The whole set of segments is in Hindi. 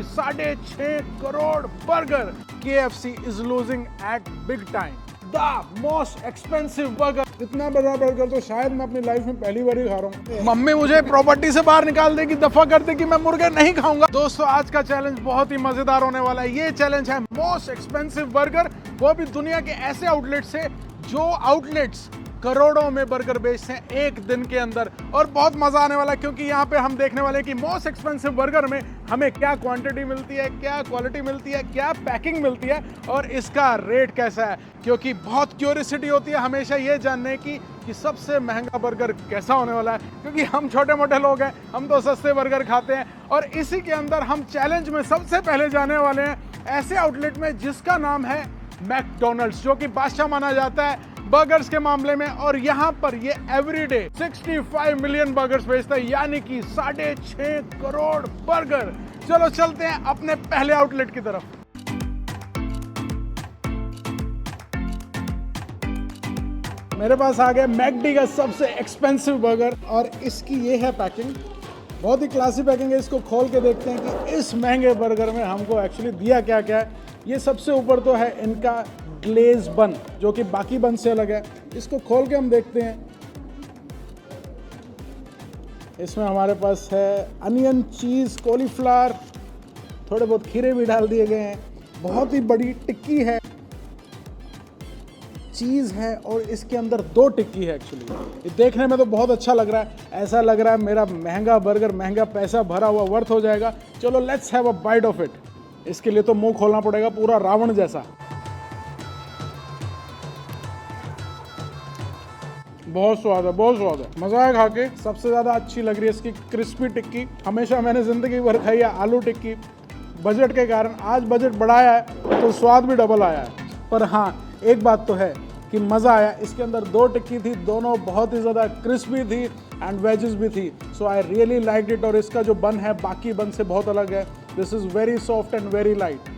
6.5 crore burger. KFC is losing at big time. The most expensive burger. इतना बड़ा बर्गर तो शायद मैं अपनी लाइफ में पहली बार ही खा रहा हूँ। मम्मी मुझे प्रॉपर्टी से बाहर निकाल देगी, दफा कर देगी, मैं मुर्गे नहीं खाऊंगा। दोस्तों आज का चैलेंज बहुत ही मजेदार होने वाला है। ये चैलेंज है मोस्ट एक्सपेंसिव बर्गर, वो भी दुनिया के ऐसे आउटलेट से जो आउटलेट्स करोड़ों में बर्गर बेचते हैं एक दिन के अंदर। और बहुत मजा आने वाला है क्योंकि यहाँ पे हम देखने वाले हैं कि मोस्ट एक्सपेंसिव बर्गर में हमें क्या क्वांटिटी मिलती है, क्या क्वालिटी मिलती है, क्या पैकिंग मिलती है और इसका रेट कैसा है। क्योंकि बहुत क्यूरियोसिटी होती है हमेशा ये जानने की कि सबसे महंगा बर्गर कैसा होने वाला है। क्योंकि हम छोटे मोटे लोग हैं, हम तो सस्ते बर्गर खाते हैं। और इसी के अंदर हम चैलेंज में सबसे पहले जाने वाले हैं ऐसे आउटलेट में जिसका नाम है मैकडोनल्ड्स, जो कि बादशाह माना जाता है बर्गर्स के मामले में। और यहाँ पर ये एवरीडे 65 मिलियन बर्गर्स बेचता है, यानी कि 6.5 करोड़ बर्गर। चलो चलते हैं अपने पहले आउटलेट की तरफ। मेरे पास आ गया मैकडी का सबसे एक्सपेंसिव बर्गर और इसकी ये है पैकिंग। बहुत ही क्लासी पैकिंग है। इसको खोल के देखते हैं कि इस महंगे बर्गर में हमको एक्चुअली दिया क्या क्या है। ये सबसे ऊपर तो है इनका ग्लेज बन, जो कि बाकी बन से अलग है। इसको खोल के हम देखते हैं। इसमें हमारे पास है अनियन, चीज़, कॉलीफ्लावर, थोड़े बहुत खीरे भी डाल दिए गए हैं। बहुत ही बड़ी टिक्की है, चीज़ है और इसके अंदर 2 टिक्की है। एक्चुअली ये देखने में तो बहुत अच्छा लग रहा है, ऐसा लग रहा है मेरा महंगा बर्गर, महंगा पैसा भरा हुआ वर्थ हो जाएगा। चलो let's have a bite of it. इसके लिए तो मुंह खोलना पड़ेगा पूरा रावण जैसा। बहुत स्वाद है, बहुत स्वाद है, मजा आया खा के। सबसे ज्यादा अच्छी लग रही है इसकी क्रिस्पी टिक्की। हमेशा मैंने जिंदगी भर खाई है आलू टिक्की, बजट के कारण। आज बजट बढ़ाया है तो स्वाद भी डबल आया है। पर हाँ, एक बात तो है कि मज़ा आया। इसके अंदर 2 टिक्की थी, दोनों बहुत ही ज़्यादा क्रिस्पी थी एंड वेजेस भी थी। सो आई रियली लाइक इट। और इसका जो बन है बाकी बन से बहुत अलग है। This is very soft and very light.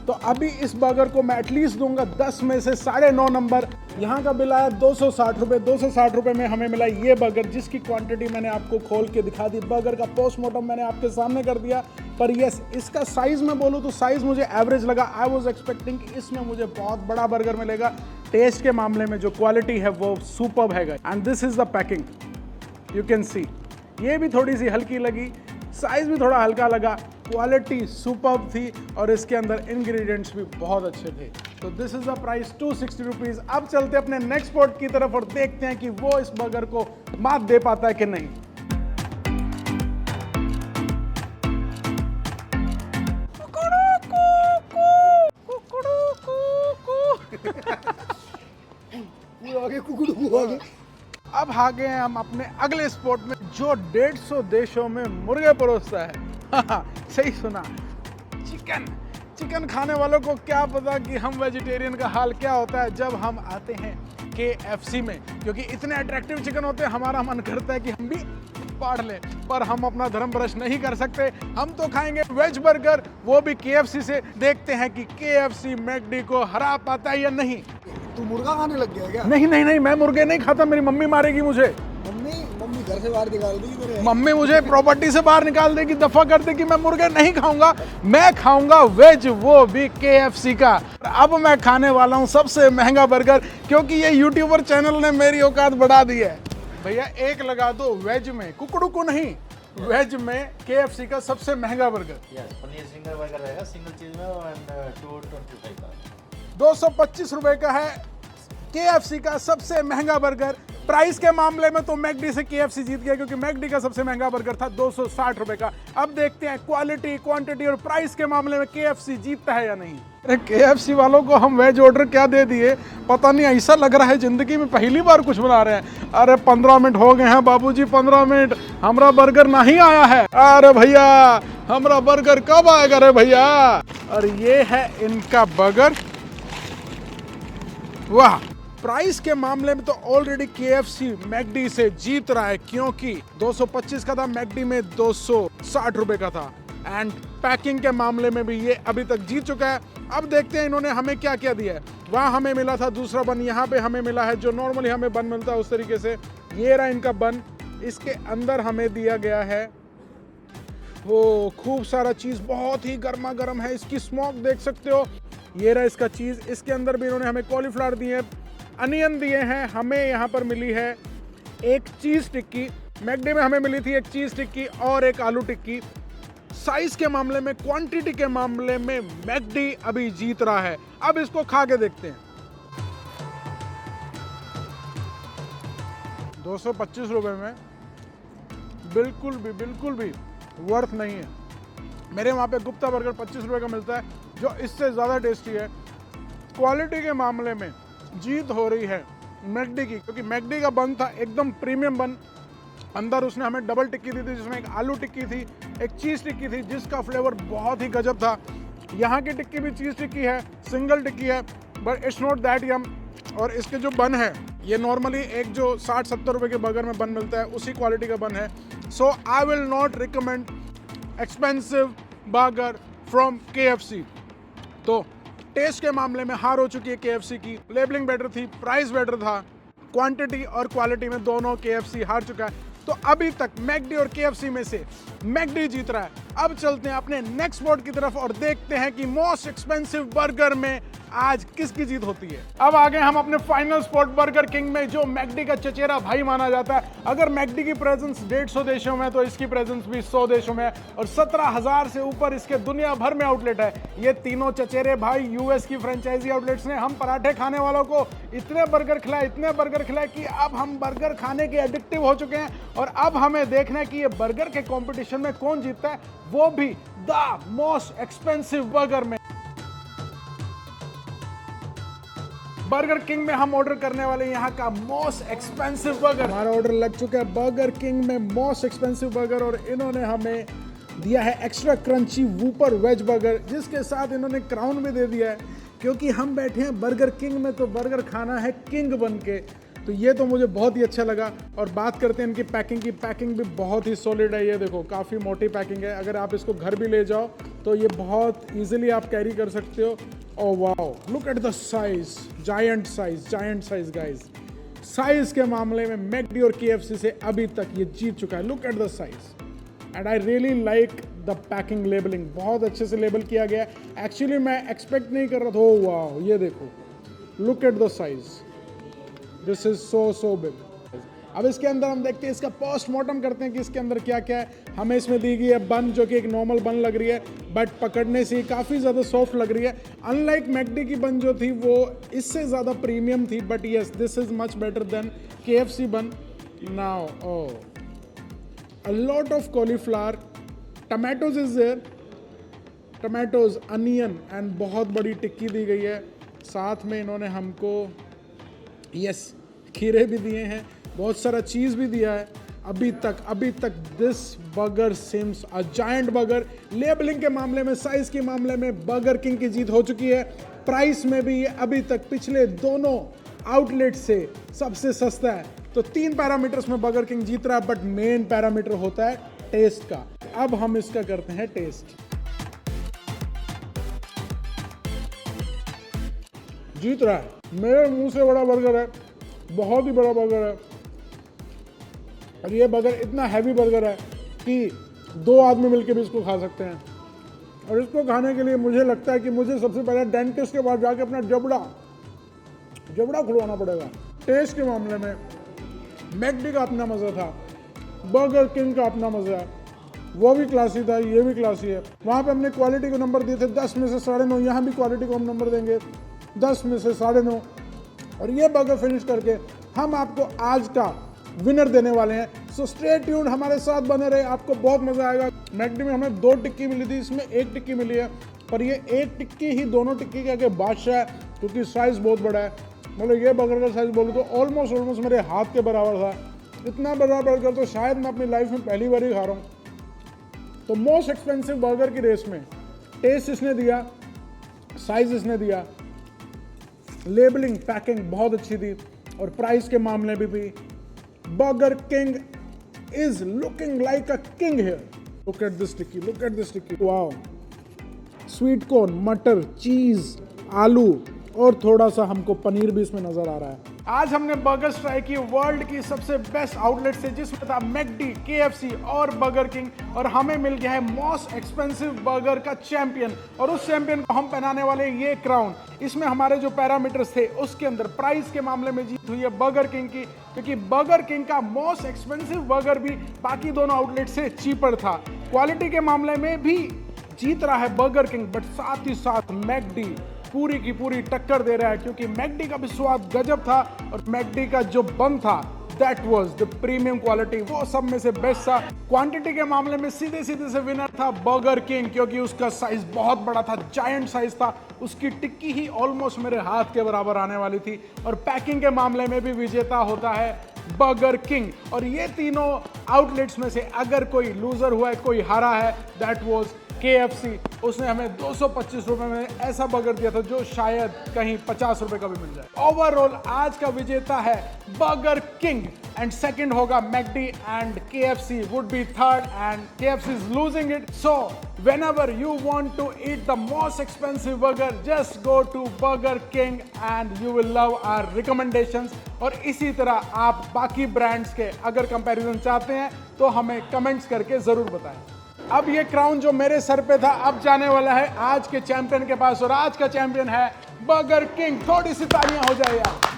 तो अभी इस बर्गर को मैं एटलीस्ट दूंगा 10 में से 9.5 नंबर। यहाँ का बिल आया 260 रुपये। 260 रुपये में हमें मिला ये बर्गर, जिसकी क्वांटिटी मैंने आपको खोल के दिखा दी। बर्गर का पोस्टमार्टम मैंने आपके सामने कर दिया। पर यस, इसका साइज़ मैं बोलूँ तो साइज़ मुझे एवरेज लगा। आई वॉज एक्सपेक्टिंग कि इसमें मुझे बहुत बड़ा बर्गर मिलेगा। टेस्ट के मामले में जो क्वालिटी है वो सुपर्ब है। And this is the packing, you can see. ये भी थोड़ी सी हल्की लगी, साइज़ भी थोड़ा हल्का लगा, क्वालिटी सुपर्ब थी और इसके अंदर इंग्रेडिएंट्स भी बहुत अच्छे थे। तो this is the price 260 rupees. अब चलते अपने नेक्स्ट स्पॉट की तरफ और देखते हैं कि वो इस बर्गर को मात दे पाता है कि नहीं। अब आ गए हैं हम अपने अगले स्पॉट में, जो 150 देशों में मुर्गे परोसता है। सही सुना, चिकन। चिकन खाने वालों को क्या पता कि हम वेजिटेरियन का हाल क्या होता है जब हम आते हैं KFC में। क्योंकि इतने अट्रैक्टिव चिकन होते हैं, हमारा मन करता है कि हम भी पाड़ लें। पर हम अपना धर्म भ्रष्ट नहीं कर सकते। हम तो खाएंगे वेज बर्गर, वो भी KFC से। देखते हैं कि KFC मैकडी को हरा पाता है या नहीं। तू मुर्गा खाने लग गया क्या? नहीं नहीं नहीं, मैं मुर्गे नहीं खाता, मेरी मम्मी मारेगी मुझे। मम्मी घर से बाहर निकाल देगी तेरे। मम्मी मुझे प्रॉपर्टी से बाहर निकाल देगी, दफा कर देगी। मैं मुर्गे नहीं खाऊंगा, मैं खाऊंगा वेज, वो भी KFC का। अब मैं खाने वाला हूँ सबसे महंगा बर्गर, क्योंकि ये यूट्यूबर चैनल ने मेरी औकात बढ़ा दी है। भैया एक लगा दो वेज में, कुकड़ू को नहीं, वेज में KFC का सबसे महंगा बर्गर। पनीर सिंगल बर्गर रहेगा, सिंगल चीज में, और 225 का 225 रुपए का है KFC का सबसे महंगा बर्गर। प्राइस के मामले में तो मैकडी से KFC जीत गया, क्योंकि मैकडी का सबसे महंगा बर्गर था 260 रुपए का। अब देखते हैं क्वालिटी, क्वांटिटी और प्राइस के मामले में KFC जीतता है या नहीं। अरे KFC वालों को हम वेज ऑर्डर क्या दे दिए, पता नहीं, ऐसा लग रहा है जिंदगी में पहली बार कुछ बना रहे हैं। अरे 15 मिनट हो गए हैं बाबूजी, 15 मिनट, हमारा बर्गर नहीं आया है। अरे भैया हमारा बर्गर कब आएगा रे भैया। और ये है इनका बर्गर। वाह, प्राइस के मामले में तो ऑलरेडी KFC मैकडी से जीत रहा है, क्योंकि 225 का था, मैकडी में 260 रुपए का था। एंड पैकिंग के मामले में भी ये अभी तक जीत चुका है। अब देखते हैं इन्होंने हमें क्या क्या दिया है। वहाँ हमें मिला था दूसरा बन, यहाँ पे हमें मिला है जो नॉर्मली हमें बन मिलता है उस तरीके से। ये रहा इनका बन, इसके अंदर हमें दिया गया है हो खूब सारा चीज़, बहुत ही गर्मा गर्म है। इसकी स्मोक देख सकते हो। ये रहा इसका चीज़। इसके अंदर भी इन्होंने हमें कॉलीफ्लावर दिए हैं, अनियन दिए हैं। हमें यहाँ पर मिली है एक चीज़ टिक्की। मैकडी में हमें मिली थी एक चीज़ टिक्की और एक आलू टिक्की। साइज के मामले में, क्वांटिटी के मामले में मैकडी अभी जीत रहा है। अब इसको खा के देखते हैं। 225 रुपये में बिल्कुल भी वर्थ नहीं है। मेरे वहाँ पे गुप्ता बर्गर 25 रुपये का मिलता है, जो इससे ज़्यादा टेस्टी है। क्वालिटी के मामले में जीत हो रही है मैकडी की, क्योंकि मैकडी का बन था एकदम प्रीमियम बन। अंदर उसने हमें डबल टिक्की दी थी, जिसमें एक आलू टिक्की थी, एक चीज़ टिक्की थी, जिसका फ्लेवर बहुत ही गजब था। यहाँ की टिक्की भी चीज़ टिक्की है, सिंगल टिक्की है, बट इट्स नॉट दैट यम। और इसके जो बन है, ये नॉर्मली एक जो 60-70 रुपये के बर्गर में बन मिलता है, उसी क्वालिटी का बन है। So I will not recommend expensive burger from KFC। तो टेस्ट के मामले में हार हो चुकी है KFC की। लेबलिंग बेटर थी, प्राइस बेटर था, क्वांटिटी और क्वालिटी में दोनों KFC हार चुका है। तो अभी तक मैकडी और KFC में से मैकडी जीत रहा है। अब चलते हैं अपने नेक्स्ट स्पॉट की तरफ और देखते हैं कि मोस्ट एक्सपेंसिव बर्गर में आज किसकी जीत होती है। अब आ गए हम अपने फाइनल स्पॉट बर्गर किंग में, जो मैकडी का चचेरा भाई माना जाता है। अगर मैकडी की प्रेजेंस 150 देशों में, तो इसकी प्रेजेंस भी 100 देशों में है और 17,000 से ऊपर इसके दुनिया भर में आउटलेट है। ये तीनों चचेरे भाई US की फ्रेंचाइजी आउटलेट्स ने हम पराठे खाने वालों को इतने बर्गर खिलाए कि अब हम बर्गर खाने के एडिक्टिव हो चुके हैं। और अब हमें देखना है कि ये बर्गर के कंपटीशन में कौन जीतता है, वो भी द मोस्ट एक्सपेंसिव बर्गर में। बर्गर किंग में हम ऑर्डर करने वाले यहाँ का मोस्ट एक्सपेंसिव बर्गर। हमारा ऑर्डर लग चुका है बर्गर किंग में मोस्ट एक्सपेंसिव बर्गर, और इन्होंने हमें दिया है एक्स्ट्रा क्रंची वूपर वेज बर्गर, जिसके साथ इन्होंने क्राउन भी दे दिया है, क्योंकि हम बैठे हैं बर्गर किंग में, तो बर्गर खाना है किंग बन के। तो ये तो मुझे बहुत ही अच्छा लगा। और बात करते हैं इनकी पैकिंग की। पैकिंग भी बहुत ही सॉलिड है। ये देखो, काफ़ी मोटी पैकिंग है। अगर आप इसको घर भी ले जाओ तो ये बहुत ईजिली आप कैरी कर सकते हो। Oh wow, look at the size, giant size guys. Size के मामले में मैकडी और KFC से अभी तक ये जीत चुका है। Look at the size and I really like the packing, labelling बहुत अच्छे से लेबल किया गया है। एक्चुअली मैं एक्सपेक्ट नहीं कर रहा था। ओ वाओ, ये देखो, look at the size, this is so big. अब इसके अंदर हम देखते हैं, इसका पोस्टमार्टम करते हैं कि इसके अंदर क्या क्या है। हमें इसमें दी गई है बन, जो कि एक नॉर्मल बन लग रही है, बट पकड़ने से काफ़ी ज़्यादा सॉफ्ट लग रही है। अनलाइक मैकडी की बन जो थी वो इससे ज़्यादा प्रीमियम थी, but yes, this is much better than KFC bun. Now a lot of cauliflower, tomatoes is there, tomatoes, onion and बहुत बड़ी टिक्की दी गई है। साथ में इन्होंने हमको यस खीरे भी दिए हैं, बहुत सारा चीज़ भी दिया है। अभी तक this burger seems a giant burger. Labelling के मामले में, साइज के मामले में बर्गर किंग की जीत हो चुकी है। प्राइस में भी ये अभी तक पिछले दोनों आउटलेट से सबसे सस्ता है। तो 3 पैरामीटर्स में बर्गर किंग जीत रहा है, बट मेन पैरामीटर होता है टेस्ट का। अब हम इसका करते हैं टेस्ट। जीत रहा है, मेरे मुंह से बड़ा बर्गर है, बहुत ही बड़ा बर्गर है। और ये बर्गर इतना हैवी बर्गर है कि 2 आदमी मिलकर भी इसको खा सकते हैं। और इसको खाने के लिए मुझे लगता है कि मुझे सबसे पहले डेंटिस्ट के पास जाके अपना जबड़ा खुलवाना पड़ेगा। टेस्ट के मामले में मैकडी का अपना मज़ा था, बर्गर किंग का अपना मज़ा है, वो भी क्लासी था, ये भी क्लासी है। वहाँ पे हमने क्वालिटी को नंबर दिए थे 10 में से 9.5, यहाँ भी क्वालिटी को हम नंबर देंगे 10 में से 9.5। और ये बर्गर फिनिश करके हम आपको आज का विनर देने वाले हैं। सो स्टे ट्यून्ड, हमारे साथ बने रहे, आपको बहुत मज़ा आएगा। मैकडी में हमें 2 टिक्की मिली थी, इसमें 1 टिक्की मिली है, पर ये 1 टिक्की ही दोनों टिक्की के आगे बादशाह है, क्योंकि साइज़ बहुत बड़ा है। मतलब ये बर्गर का साइज़ बोलूँ तो ऑलमोस्ट मेरे हाथ के बराबर था। इतना बड़ा बर्गर तो शायद मैं अपनी लाइफ में पहली बार ही खा रहा हूँ। तो मोस्ट एक्सपेंसिव बर्गर की रेस में टेस्ट इसने दिया, साइज़ इसने दिया, लेबलिंग पैकिंग बहुत अच्छी थी, और प्राइस के मामले में भी burger king is looking like a king here. Look at this tikki, wow. Sweet corn, मटर, चीज, आलू और थोड़ा सा हमको पनीर भी इसमें नजर आ रहा है। आज हमने बर्गर्स ट्राई की वर्ल्ड की सबसे बेस्ट आउटलेट से, जिसमें था मैकडी, केएफसी और बर्गर किंग, और हमें मिल गया है मोस्ट एक्सपेंसिव बर्गर का चैंपियन। और उस चैंपियन को हम पहनाने वाले ये क्राउन। इसमें हमारे जो पैरामीटर्स थे उसके अंदर प्राइस के मामले में जीत हुई है बर्गर किंग की, क्योंकि बर्गर किंग का मोस्ट एक्सपेंसिव बर्गर भी बाकी दोनों आउटलेट से चीपर था। क्वालिटी के मामले में भी जीत रहा है बर्गर किंग, बट साथ ही साथ मैकडी पूरी की पूरी टक्कर दे रहा है, क्योंकि मैकडी का भी स्वाद गजब था और मैकडी का जो बन था that was the premium quality, वो सब में से बेस्ट था। क्वांटिटी के मामले में सीधे सीधे से विनर था बर्गर किंग, क्योंकि उसका साइज बहुत बड़ा था, जायंट साइज था। उसकी टिक्की ही ऑलमोस्ट मेरे हाथ के बराबर आने वाली थी। और पैकिंग के मामले में भी विजेता होता है बर्गर किंग। और ये तीनों आउटलेट्स में से अगर कोई लूजर हुआ है, कोई हारा है, दैट वाज KFC। उसने हमें 225 रुपए में ऐसा बर्गर दिया था जो शायद कहीं 50 रुपए का भी मिल जाए। ओवरऑल आज का विजेता है बर्गर किंग, एंड सेकंड होगा McD, and KFC would be third, and KFC is losing it. So whenever you want to eat the most expensive burger, just go to Burger King and you will love our recommendations। और इसी तरह आप बाकी ब्रांड्स के अगर कंपैरिजन चाहते हैं तो हमें कमेंट्स करके जरूर बताएं। अब ये क्राउन जो मेरे सर पे था अब जाने वाला है आज के चैंपियन के पास, और आज का चैंपियन है बर्गर किंग। थोड़ी सी तालियां हो जाए यार।